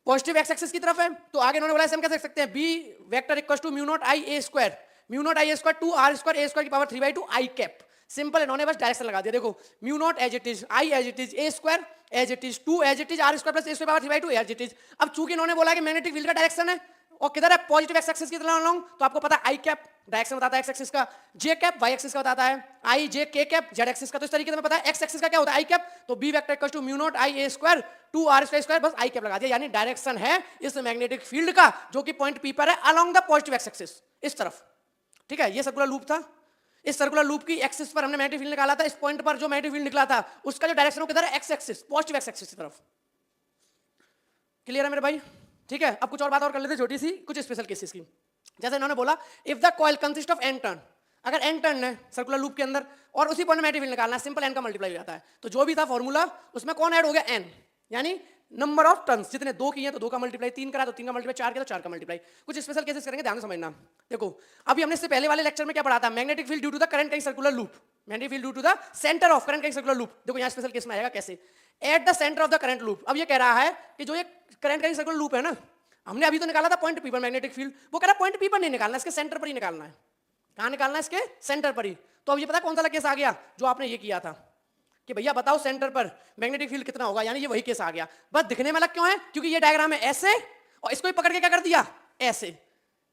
पॉजिटिव एक्स एक्सिस की तरफ है, तो आगे इन्होंने बोला हम क्या देख सकते हैं, b vector equals to mu naught I a², mu naught I a² 2r² a² की पावर 3/2 i कैप, सिंपल, इन्होंने बस डायरेक्शन लगा दिया, देखो mu naught as it is, I as it is, a² as it is, 2 as it is, r² plus a² power 3/2 as it is. अब चूंकि इन्होंने बोला कि मैग्नेटिक फील्ड का डायरेक्शन है और किधर है, पॉजिटिव एक्स एक्सिस की तरफ अलोंग, तो आपको पता है आई कैप डायरेक्शन बताता है एक्स एक्सिस का, जे कैप वाई एक्सिस का बताता है, आई जे के कैप जेड एक्सिस का, तो इस तरीके से पता है एक्स एक्सिस का क्या होता है आई कैप, तो B vector equals to mu naught I a² 2r², बस आई कैप लगा दिया, यानी डायरेक्शन है इस मैग्नेटिक फील्ड का जो कि पॉइंट पी पर है along the positive x axis, इस तरफ, ठीक है। ये सर्कुलर लूप था, इस सर्कुलर लूप की एक्सिस पर हमने मैग्नेटिक फील्ड निकाला था, इस पॉइंट पर जो मैग्नेटिक फील्ड निकला था उसका जो डायरेक्शन किधर है, x axis, positive x axis की तरफ, क्लियर है मेरे भाई, ठीक है। अब कुछ और बात और कर लेते हैं, छोटी सी कुछ स्पेशल केसेस की, जैसे इन्होंने बोला if the coil consist of n turn, अगर n टर्न है सर्कुलर लूप के अंदर और उसी पॉइंट में मैग्नेटिक फील्ड निकालना है, सिंपल n का मल्टीप्लाई हो जाता है, तो जो भी था फॉर्मूला उसमें कौन ऐड हो गया, n, यानी नंबर ऑफ टर्न्स, जितने 2 किए तो 2 का मल्टीप्लाई, 3 करा तो 3 का मल्टीप्लाई, 4 किया तो 4 का मल्टीप्लाई। कुछ स्पेशल केसेस करेंगे, ध्यान से समझना। देखो अभी हमने इससे पहले वाले लेक्चर में क्या पढ़ा था, magnetic field due to the current carrying circular loop, magnetic field due to the centre of current carrying circular loop. देखो यहाँ स्पेशल केस में आएगा कैसे, at the centre of the current loop. अब ये कह रहा है कि जो ये करंट कैरिंग सर्कुलर लूप है ना, हमने अभी तो निकाला था पॉइंट पी पर मैग्नेटिक फील्ड, वो कह रहा है पॉइंट पी पर नहीं निकालना, इसके सेंटर पर ही निकालना है। कहाँ निकालना है, इसके सेंटर पर ही। तो अब ये पता कौन सा केस आ गया जो आपने ये किया था कि भैया बताओ सेंटर पर मैग्नेटिक फील्ड कितना होगा, यानी ये वही केस आ गया। बस दिखने में अलग क्यों है, क्योंकि ये डायग्राम है ऐसे और इसको ही पकड़ के क्या कर दिया ऐसे,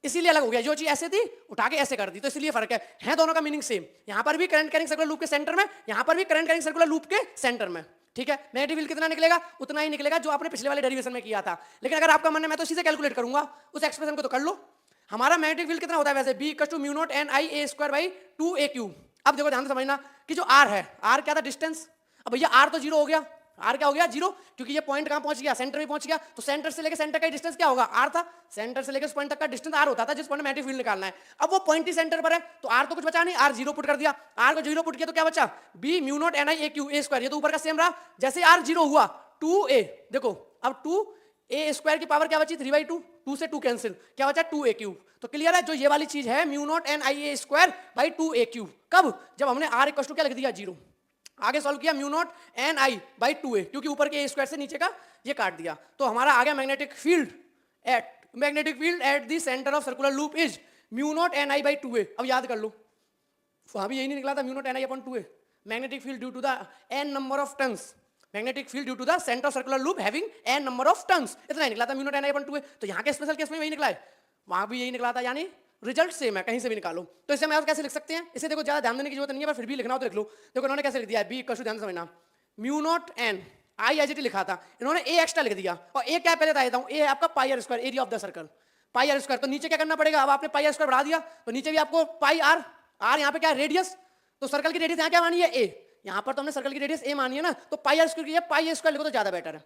इसीलिए अलग हो गया। जो चीज ऐसे थी उठा के ऐसे कर दी, तो इसलिए फर्क है दोनों का मीनिंग सेम। यहां पर भी करंट कैरिंग सर्कुलर लूप के सेंटर में, यहां पर भी करंट कैरिंग सर्कुलर लूप के सेंटर में। ठीक है, मैग्नेटिक फील्ड कितना निकलेगा, उतना ही निकलेगा जो आपने पिछले वाले डेरिवेशन में किया था। लेकिन अगर आपका मन है मैं तो सीधे कैलकुलेट करूंगा, उस एक्सप्रेशन को तो कर लो। हमारा मैग्नेटिक फील्ड कितना होता है वैसे, B equal to mu naught N I A square by 2a³ अब देखो ध्यान से समझना कि जो आर है, आर क्या था, डिस्टेंस। अब भैया आर तो जीरो हो गया, आर क्या हो गया, जीरो, क्योंकि ये पॉइंट कहां पहुंच गया, सेंटर में पहुंच गया। तो सेंटर से लेकर सेंटर का डिस्टेंस क्या होगा, आर था। सेंटर से लेकर उस पॉइंट तक का डिस्टेंस आर होता था जिस पॉइंट में मैग्नेटिक फील्ड निकालना है। अब वो पॉइंट ही सेंटर पर है तो आर तो कुछ बचा नहीं, आर जीरो पुट कर दिया। आर को जीरो पुट किया तो क्या बचा, B mu naught N I A Q A square, ये तो ऊपर का सेम रहा। जैसे आर जीरो हुआ 2a, देखो अब 2a स्क्वायर की पावर क्या बची 3/2, 2 से 2 कैंसिल, क्या बचा 2a³। तो क्लियर है, जो ये वाली चीज है mu naught N I A square by 2a³, कब, जब हमने आर इक्वल टू क्या लिख दिया, जीरो। आगे सॉल्व किया mu naught N I by 2a, क्योंकि ऊपर के ए स्क्वायर से नीचे का ये काट दिया। तो हमारा आ गया magnetic field at the centre of circular loop is mu naught N I by 2a। अब याद कर लो, वहां भी यही नहीं निकला था mu naught N I upon 2a। Magnetic field due to the N number of turns, magnetic field due to the centre of circular loop having N number of turns, इतना ही निकला था mu naught N I upon 2a। तो यहाँ के स्पेशल केस में वही निकला है, वहां भी यही निकला था, यानी रिजल्ट सेम है, कहीं से भी निकालो। तो इसे हम कैसे लिख सकते हैं, इसे देखो ज्यादा ध्यान देने की जरूरत नहीं है, पर फिर भी लिखना हो तो लिख लो। देखो इन्होंने कैसे लिख दिया है, बी इक्वल टू, ध्यान समझना, mu naught N I H T लिखा था, इन्होंने ए एक्स्ट्रा लिख दिया। और ए क्या पहले बता देता हूं, ए है आपका pi r square, area of the circle, pi r square. तो नीचे क्या करना पड़ेगा, अब आपने पाई आर स्क्वायर बढ़ा दिया तो नीचे भी आपको पाई आर, आर यहाँ पे क्या है रेडियस, तो सर्कल की रेडियस यहाँ क्या मानी है ए, यहाँ पर तो हमने सर्कल की रेडियस ए मानी है ना, तो पाई आर स्क्वायर की पाई ए स्क्वायर लिखो तो ज्यादा बेटर है।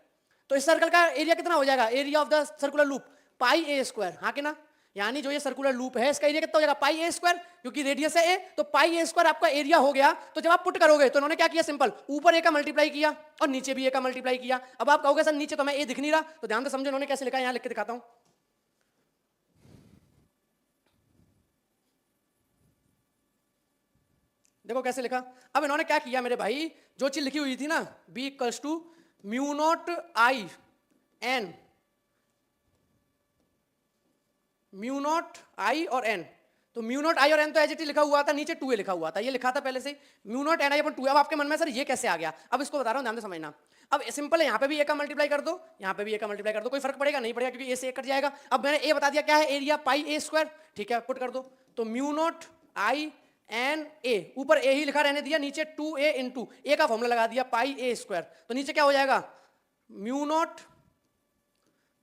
तो इस सर्कल का एरिया कितना हो जाएगा, area of the circular loop pi a square, हाँ कि ना, यानी जो ये सर्कुलर लूप है इसका एरिया कितना हो जाएगा, पाई ए स्क्वायर, क्योंकि रेडियस है ए, तो पाई ए स्क्वायर आपका एरिया हो गया। तो जब आप पुट करोगे तो उन्होंने क्या किया, सिंपल ऊपर ए का मल्टीप्लाई किया और नीचे भी ए का मल्टीप्लाई किया। अब आप कहोगे सर नीचे तो मैं ए दिख नहीं रहा, तो ध्यान से समझो उन्होंने कैसे लिखा है, यहां लिख के दिखाता हूं। देखो कैसे लिखा। अब इन्होंने क्या किया मेरे भाई, जो चीज लिखी हुई थी ना, B equals to mu naught I N, mu naught I और एन, तो म्यू नॉट आई और एन तो एज इट इज लिखा हुआ था, नीचे 2a लिखा हुआ था, ये लिखा था पहले से mu naught N I upon 2a। अब आपके मन में सर ये कैसे आ गया, अब इसको बता रहा हूं, ध्यान से समझना। अब सिंपल है, यहाँ पे भी ए का मल्टीप्लाई कर दो, यहाँ पे भी ए का मल्टीप्लाई कर दो, कोई फर्क पड़ेगा नहीं पड़ेगा, क्योंकि ए से ए कट जाएगा। अब मैंने ए बता दिया क्या है, एरिया पाई ए स्क्वायर, ठीक है, पुट कर दो। तो mu naught I N A, ऊपर ए ही लिखा रहने दिया, नीचे 2a इंटू ए का फॉर्मूला लगा दिया पाई ए स्क्वायर, तो नीचे क्या हो जाएगा, म्यू नॉट,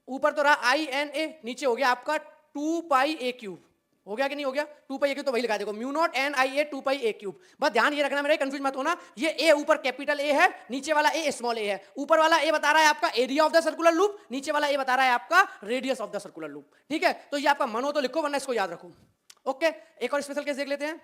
ऊपर तो रहा आई एन ए, नीचे हो गया आपका 2 पाई ए क्यूब, हो गया कि नहीं हो गया, 2 पाई ए क्यूब, तो वही लिखा देखो mu naught N I A 2 pi A cube. बस ध्यान ये रखना मेरे, कंफ्यूज मत होना, ये ए ऊपर कैपिटल ए है, नीचे वाला ए स्मॉल ए है। ऊपर वाला ए बता रहा है आपका area of the circular loop, नीचे वाला ए बता रहा है आपका radius of the circular loop, ठीक है। तो ये आपका मन हो तो लिखो, वरना इसको याद रखो। ओके, एक और स्पेशल केस देख लेते हैं।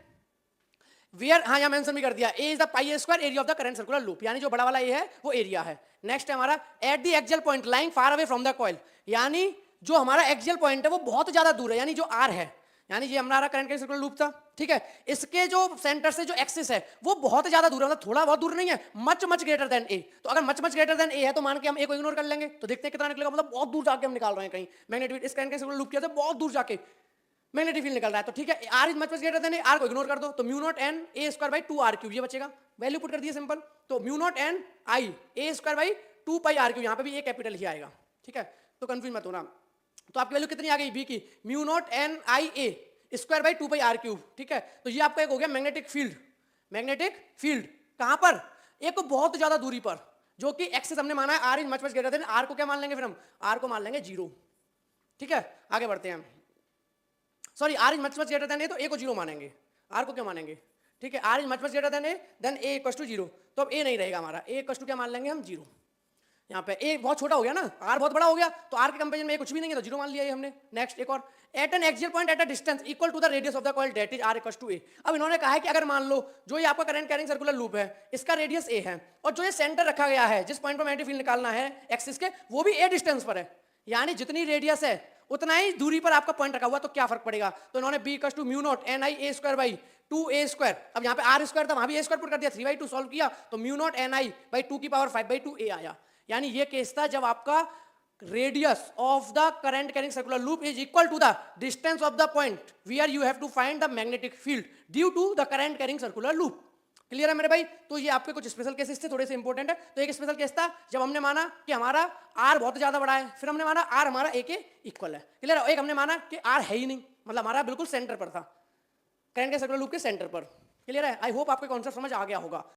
वेयर, हाँ यहाँ मेंशन भी कर दिया, a is the pi a square area of the current circular loop, यानी जो बड़ा वाला ए है वो एरिया है। नेक्स्ट है हमारा at the axial point lying far away from the coil, यानी जो हमारा एक्सियल पॉइंट है वो बहुत ज्यादा दूर है, यानी जो आर है, यानी ये हमारा करंट का सर्कुलर लूप था, ठीक है, इसके जो सेंटर से जो एक्सिस है वो बहुत ज्यादा दूर है, मतलब थोड़ा बहुत दूर नहीं है, much much greater than a. तो अगर मच मच ग्रेटर देन ए है तो मान के हम ए को इग्नोर कर लेंगे, तो देखते हैं कितना निकलेगा, मतलब बहुत दूर जाके हम निकाल रहे हैं कहीं मैग्नेटिक, इस करंट का सर्कुलर लूप किया था बहुत दूर जाके मैग्नेटिक फील्ड निकल रहा है। तो ठीक है, R is much much greater than A, R को इग्नोर कर दो, तो mu naught N A square by 2 R cube, ये बचेगा, वैल्यू पुट कर दिए सिंपल। तो mu naught N I A square by 2 pi R cube, यहाँ पे भी ए कैपिटल ही आएगा, ठीक है, तो कंफ्यूज मत होना। तो आपकी वैल्यू कितनी आ गई बी की, mu naught N I A square by 2 pi R cube, ठीक है। तो ये आपका एक हो गया मैग्नेटिक फील्ड, मैग्नेटिक फील्ड कहां पर, एक बहुत ज्यादा दूरी पर, जो कि एक्सिस हमने माना है R is much much greater than, R को क्या मान लेंगे फिर हम, आर को मान लेंगे 0, ठीक है। आगे बढ़ते हैं, sorry r is much much greater than a, तो ए को 0 मानेंगे, आर को क्या मानेंगे, ठीक है, R is much much greater than A, then A equals to 0, तो अब ए नहीं रहेगा हमारा, ए इक्वल्स टू क्या मान लेंगे हम 0। यहाँ पे ए बहुत छोटा हो गया ना, आर बहुत बड़ा हो गया, तो आर के कंपेरिजन में ए कुछ भी नहीं है, तो 0 मान लिया ये हमने। नेक्स्ट एक और, at an axial point at a distance equal to the radius of the coil that is r equals to a. अब इन्होंने कहा है कि अगर मान लो जो ये आपका करंट कैरिंग सर्कुलर लूप है इसका रेडियस ए है, और जो ये सेंटर रखा गया है जिस पॉइंट पर मैग्नेटिक फील्ड निकालना है एक्सिस के, वो भी ए डिस्टेंस पर है, यानी जितनी रेडियस है उतना ही दूरी पर आपका पॉइंट रखा हुआ, तो क्या फर्क पड़ेगा। तो इन्होंने B equals to mu naught N I A square by 2a square, अब यहाँ पे आर स्क्वायर था वहां भी ए स्क्वायर पुट कर दिया, 3/2 सॉल्व किया, तो mu naught N I by 2 की पावर 5/2a आया। यानी ये केस था जब आपका radius of the current carrying circular loop is equal to the distance of the point where you have to find the magnetic field due to the current carrying circular loop. Clear है मेरे भाई। तो ये आपके कुछ स्पेशल केसेस थे, थोड़े से इंपॉर्टेंट है। तो एक स्पेशल केस था जब हमने माना कि हमारा आर बहुत ज्यादा बड़ा है, फिर हमने माना आर हमारा ए के इक्वल है। क्लियर है। एक हमने माना कि आर है ही नहीं, मतलब हमारा बिल्कुल सेंटर पर था, करंट के सर्कुलर लूप के सेंटर पर। क्लियर है। आई होप आपको कॉन्सेप्ट समझ आ गया होगा।